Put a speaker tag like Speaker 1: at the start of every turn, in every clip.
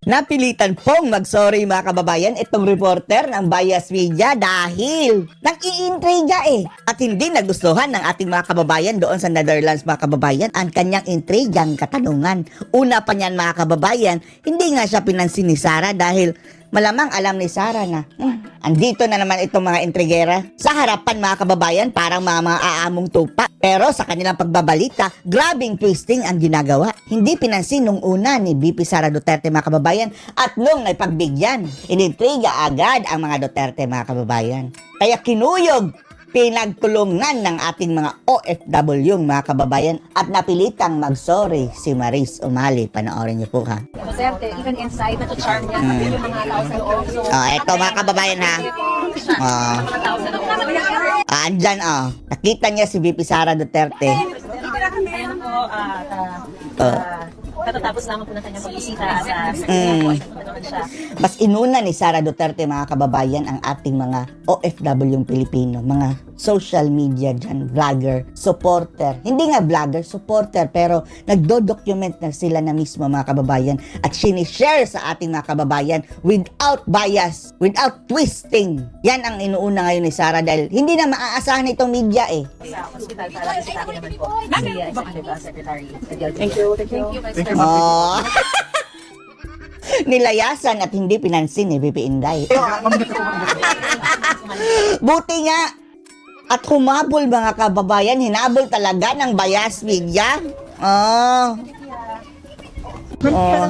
Speaker 1: Napilitan pong mag-sorry mga kababayan itong reporter ng Bias Media dahil nag-iintriga at hindi nagustuhan ng ating mga kababayan doon sa Netherlands mga kababayan ang kanyang intrigang katanungan. Una pa niyan mga kababayan, hindi nga siya pinansin ni Sara dahil malamang alam ni Sara na andito na naman itong mga intrigera sa harapan mga kababayan, parang mga aamong tupa. Pero sa kanilang pagbabalita, grabing twisting ang ginagawa. Hindi pinansin nung una ni VP Sara Duterte mga kababayan at nung naipagbigyan, inintriga agad ang mga Duterte mga kababayan. Kaya kinuyog, pinagtulungan ng ating mga OFW mga kababayan at napilitang mag-sorry si Maris Umali. Panoorin niyo po ha.
Speaker 2: Duterte, even inside, nag-charm niya. Yung mga tao sa loob. So,
Speaker 1: Eto mga kababayan ha.
Speaker 2: mga tao sa loob.
Speaker 1: Andyan nakita niya si VP Sara Duterte.
Speaker 2: Ayan po, katatapos lamang po ng kanyang pagbisita sa siya.
Speaker 1: Mas inuna ni Sara Duterte mga kababayan ang ating mga OFW Pilipino, mga social media dyan, vlogger, supporter. Hindi nga vlogger, supporter, pero nagdo-document na sila na mismo mga kababayan at sinishare sa ating mga kababayan without bias, without twisting. Yan ang inuuna ngayon ni Sara dahil hindi na maaasahan itong media
Speaker 2: Sa hospital, para bisita ko naman po. Si Secretary. Thank you. Thank you.
Speaker 1: Nilayasan at hindi pinansin ni VP Inday. Buti nga at humabol mga kababayan, hinabol talaga ng Bias Media.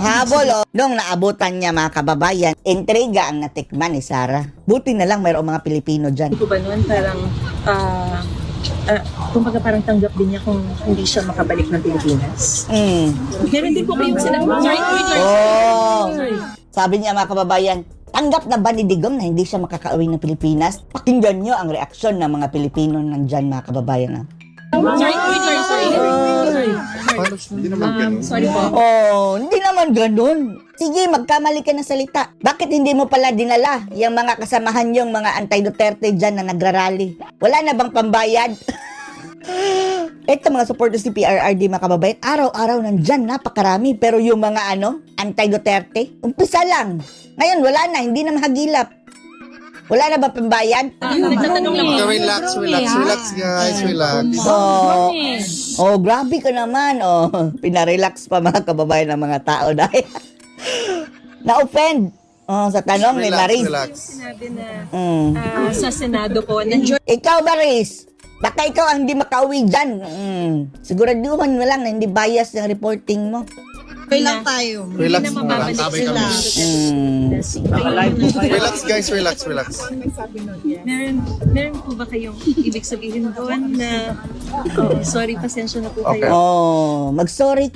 Speaker 1: Habol nung naabutan niya mga kababayan, intriga ang natikman ni Sara. Buti na lang mayroong mga Pilipino dyan.
Speaker 3: Hindi ko ba noon parang kumbaga parang tanggap din niya kung hindi siya makabalik ng Pilipinas. Meron din po kayong sinabi.
Speaker 1: Sabi niya mga kababayan, tanggap na ba ni Digong na hindi siya makakauwi ng Pilipinas? Pakinggan niyo ang reaksyon ng mga Pilipino nandyan mga kababayan.
Speaker 3: Sorry po.
Speaker 1: Hindi naman ganun. Sige, magkamali ka ng salita. Bakit hindi mo pala dinala yung mga kasamahan yung mga anti-Duterte dyan na nagrarally? Wala na bang pambayad? Ito mga supporters ni PRRD mga kababayan, araw-araw nandyan, napakarami. Pero yung mga anti-Duterte, umpisa lang. Ngayon, wala na, hindi na mahagilap. Wala na ba pambayad?
Speaker 4: Relax guys, relax.
Speaker 1: Grabe ka naman. Pinarelax pa mga kababayan ng mga tao dahil na-offend sa tanong ni Maris.
Speaker 3: Sinabi na sa Senado po, nandiyo.
Speaker 1: Ikaw, Maris, baka ikaw ang hindi makauwi dyan. Siguraduhan mo lang na hindi bias ng reporting mo.
Speaker 5: Relax tayo.
Speaker 4: Relax
Speaker 3: Hindi na
Speaker 4: muna.
Speaker 3: mababalik sila.
Speaker 4: Relax guys, relax.
Speaker 3: Meron po ba kayong ibig sabihin doon na sorry, pasensya na po kayo.
Speaker 1: Magsorry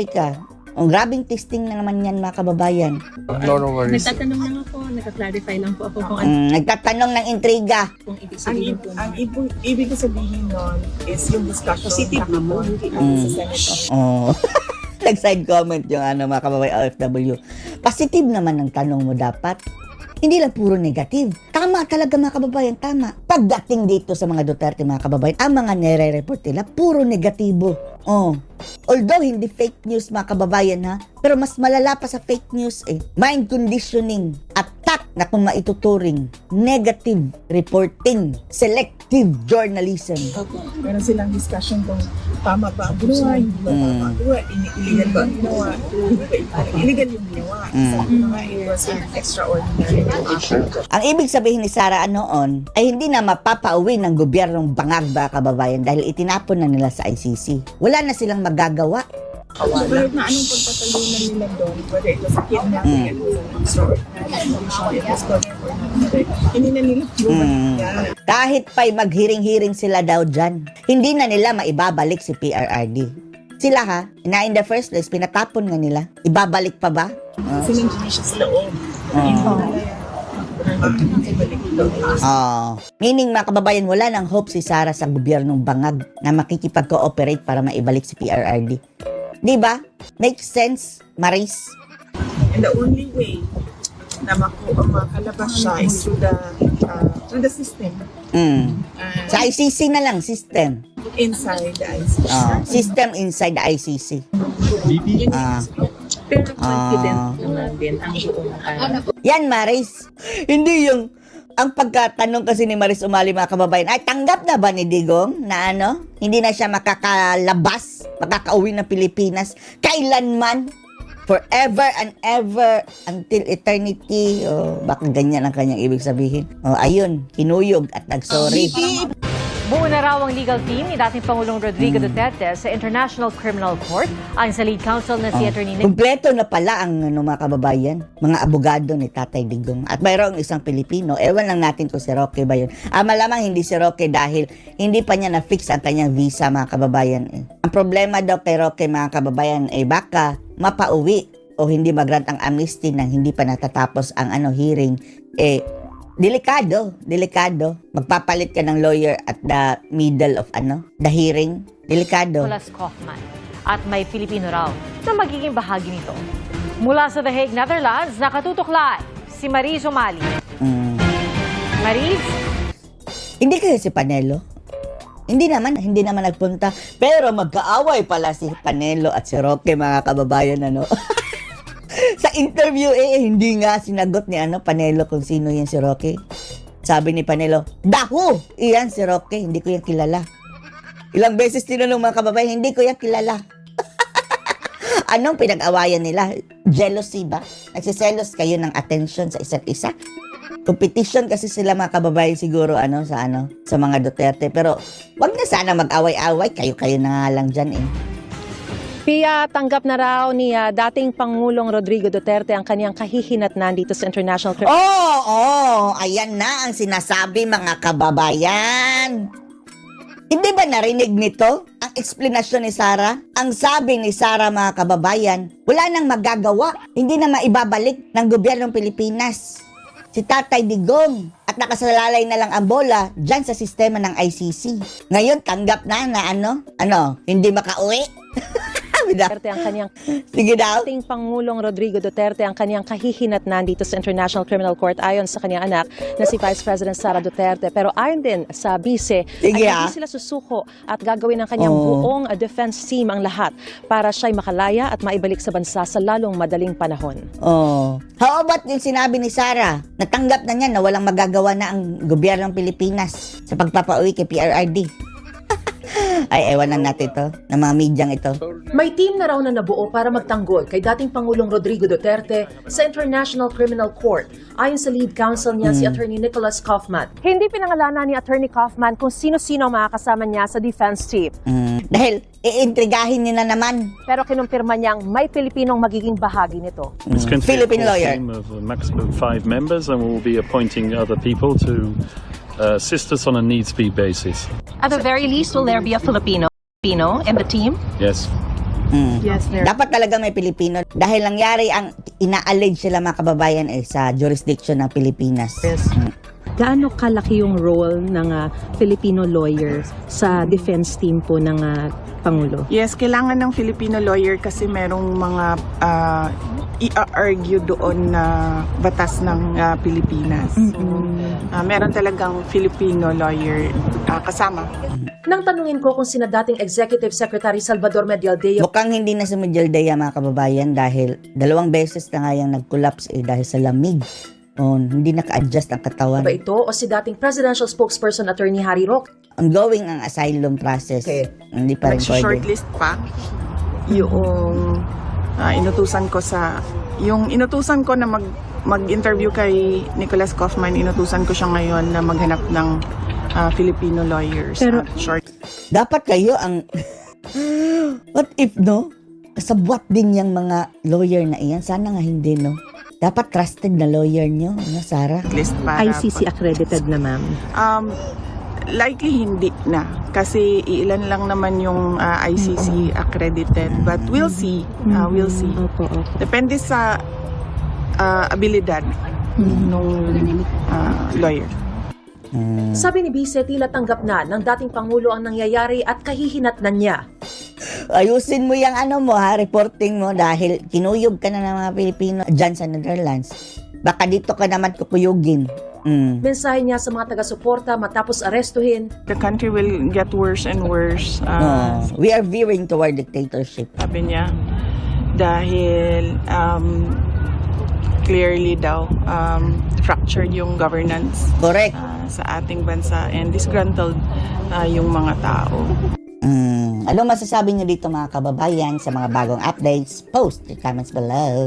Speaker 1: ka. Ang grabing testing na naman yan mga kababayan.
Speaker 4: No worries.
Speaker 3: Nagtatanong lang ako, nagka-clarify lang po ako kung ano
Speaker 1: Nagtatanong ng intriga.
Speaker 3: pong ibig sabihin po.
Speaker 5: Ang ibig sabihin nun is yung discussion positive naman sa Senate.
Speaker 1: Nag-side comment yung mga kababayan OFW. Positive naman ang tanong mo dapat. Hindi lang puro negative. Tama talaga mga kababayan, tama. Pagdating dito sa mga Duterte mga kababayan, ang mga nire-report nila, puro negatibo. Although hindi fake news mga kababayan pero mas malala pa sa fake news mind conditioning, attack na kung maituturing, negative reporting, selective journalism.
Speaker 5: Meron silang discussion kung tama ba ang ginawa, hindi ba tama ang ginawa, illegal ba ang ginawa, illegal yung ginawa. Sabi mga it was an extraordinary action.
Speaker 1: Ang ibig sabihin ni Sara noon ay hindi na mapapauwi ng gobyernong bangag ba kababayan dahil itinapon na nila sa ICC. Wala na silang magagawa.
Speaker 5: Kahit na anong pagpatalunan nila doon, whether it was a kidnapping, it was an extraordinary condition, it was hindi na nila
Speaker 1: Kahit pa'y maghiring-hiring sila daw dyan, hindi na nila maibabalik si PRRD. Sila na in the first place, pinatapon nga nila. Ibabalik pa ba?
Speaker 5: Silang siya sa loob.
Speaker 1: Meaning mga kababayan, wala nang hope si Sara sa gobyernong bangag na makikipag-cooperate para maibalik si PRRD. Diba? Makes sense, Maris?
Speaker 5: And the only way na makalabas siya is through the system.
Speaker 1: Sa ICC na lang, system.
Speaker 5: Inside the ICC.
Speaker 1: System inside the ICC.
Speaker 3: Pero confident naman din ang buong
Speaker 1: Yan, Maris. Hindi yung ang pagkatanong kasi ni Maris Umali, mga kababayan, ay tanggap na ba ni Digong na hindi na siya makakalabas, makakauwi ng Pilipinas kailanman, forever and ever, until eternity. Baka ganyan ang kanyang ibig sabihin. Ayun, kinuyog at nagsorry.
Speaker 6: Buo na raw ang legal team ni dating Pangulong Rodrigo Duterte sa International Criminal Court. Ayon sa lead counsel na si Attorney
Speaker 1: Kumpleto na pala ang mga kababayan, mga abogado ni Tatay Digong. At mayroong isang Pilipino, ewan lang natin kung si Roque ba yun. Malamang hindi si Roque dahil hindi pa niya na-fix ang kanyang visa, mga kababayan. Ang problema daw kay Roque, mga kababayan, baka mapauwi o hindi mag-grant ang amnesty nang hindi pa natatapos ang hearing. Delikado. Magpapalit ka ng lawyer at the middle of the hearing. Delikado.
Speaker 6: Nicholas Kaufman. At may Filipino raw na magiging bahagi nito. Mula sa The Hague, Netherlands, nakatutok live si Maris Umali. Maris?
Speaker 1: Hindi kaya si Panelo? Hindi naman nagpunta. Pero magkaaway pala si Panelo at si Roque, mga kababayan, Sa interview, hindi nga sinagot ni Panelo kung sino yan si Roque. Sabi ni Panelo, daho! Iyan si Roque, hindi ko yan kilala. Ilang beses tinanong, mga kababayan, hindi ko yan kilala. Anong pinag-awayan nila? Jealousy ba? Nagsiselos kayo ng attention sa isa't isa? Competition kasi sila, mga kababayan, siguro sa mga Duterte. Pero wag na sana mag-away-away, kayo na nga lang dyan
Speaker 7: Pia, tanggap na raw ni dating Pangulong Rodrigo Duterte ang kaniyang kahihinatnan dito sa International Criminal
Speaker 1: Ayan na ang sinasabi, mga kababayan. Hindi ba narinig nito ang eksplanasyon ni Sara? Ang sabi ni Sara, mga kababayan, wala nang magagawa. Hindi na maibabalik ng gobyernong Pilipinas si Tatay Digong at nakasalalay na lang ang bola dyan sa sistema ng ICC. Ngayon, tanggap na hindi makauwi.
Speaker 7: Duterte ang kaniyang
Speaker 1: Sige daw.
Speaker 7: dating Pangulong Rodrigo Duterte ang kaniyang kahihinatnan dito sa International Criminal Court ayon sa kaniyang anak na si Vice President Sara Duterte. Pero ayon din sa bise,
Speaker 1: Sige,
Speaker 7: ay hindi sila susuko at gagawin ng kaniyang buong defense team ang lahat para siya'y makalaya at maibalik sa bansa sa lalong madaling panahon.
Speaker 1: How about yung sinabi ni Sara? Natanggap na niya na walang magagawa na ang gobyernong Pilipinas sa pagpapauwi kay PRRD. Ay, ewan na natin to, ng mga medyang ito.
Speaker 8: May team na raw na nabuo para magtanggol kay dating Pangulong Rodrigo Duterte sa International Criminal Court ayon sa lead counsel niya si Attorney Nicholas Kaufman.
Speaker 7: Hindi pinangalanan ni Attorney Kaufman kung sino-sino ang makakasama niya sa defense team.
Speaker 1: Dahil iintrigahin niya na naman.
Speaker 7: Pero kinumpirma niyang may Pilipinong magiging bahagi nito.
Speaker 9: It's going to be a
Speaker 1: Philippine
Speaker 9: core
Speaker 1: lawyer.
Speaker 9: team of a maximum 5 members, and we'll be appointing other people to assist us on a needs-be basis.
Speaker 8: At the very least, will there be a Filipino in the team?
Speaker 9: Yes.
Speaker 3: Yes, there.
Speaker 1: Dapat talaga may Pilipino. Dahil nangyari ang ina-allege sila, mga kababayan, sa jurisdiction ng Pilipinas.
Speaker 3: Gaano kalaki yung role ng Filipino lawyer sa defense team po ng Pangulo?
Speaker 5: Yes, kailangan ng Filipino lawyer kasi merong mga i-argue doon na batas ng Pilipinas. Meron talagang Filipino lawyer kasama.
Speaker 8: Nang tanungin ko kung sina dating Executive Secretary Salvador Medialdea
Speaker 1: Mukhang hindi na si Medialdea, mga kababayan, dahil 2 beses na nga yung nag-collapse dahil sa lamig. Hindi naka-adjust ang katawan.
Speaker 8: ba ito o si dating Presidential Spokesperson Attorney Harry Roque?
Speaker 1: Ongoing ang asylum process.
Speaker 8: Okay.
Speaker 1: Hindi pa rin pwede.
Speaker 5: Nag-shortlist pa yung inutusan ko na mag-interview kay Nicholas Kaufman, inutusan ko siya ngayon na maghanap ng Filipino lawyers.
Speaker 3: Pero-
Speaker 1: Dapat kayo ang... What if, kasabwat din yung mga lawyer na iyan. Sana nga hindi, Dapat trusted na lawyer nyo, Sarah.
Speaker 5: List para
Speaker 3: ICC accredited na, ma'am.
Speaker 5: Likely hindi na kasi ilan lang naman yung ICC accredited, but we'll see. We'll see.
Speaker 3: Opo.
Speaker 5: Depende sa abilidad nung lawyer.
Speaker 8: Sabi ni Bise, tila tanggap na ng dating Pangulo ang nangyayari at kahihinatnan niya.
Speaker 1: Ayusin mo yung reporting mo dahil kinuyog ka na ng mga Pilipino dyan sa Netherlands. Baka dito ka naman kukuyugin.
Speaker 8: Mensahe niya sa mga taga-suporta matapos arestuhin.
Speaker 5: The country will get worse and worse.
Speaker 1: We are veering toward dictatorship.
Speaker 5: Sabi niya, dahil clearly daw fractured yung governance
Speaker 1: Correct.
Speaker 5: sa ating bansa and disgruntled yung mga tao.
Speaker 1: Ano masasabi niyo dito mga kababayan sa mga bagong updates? Post your comments below.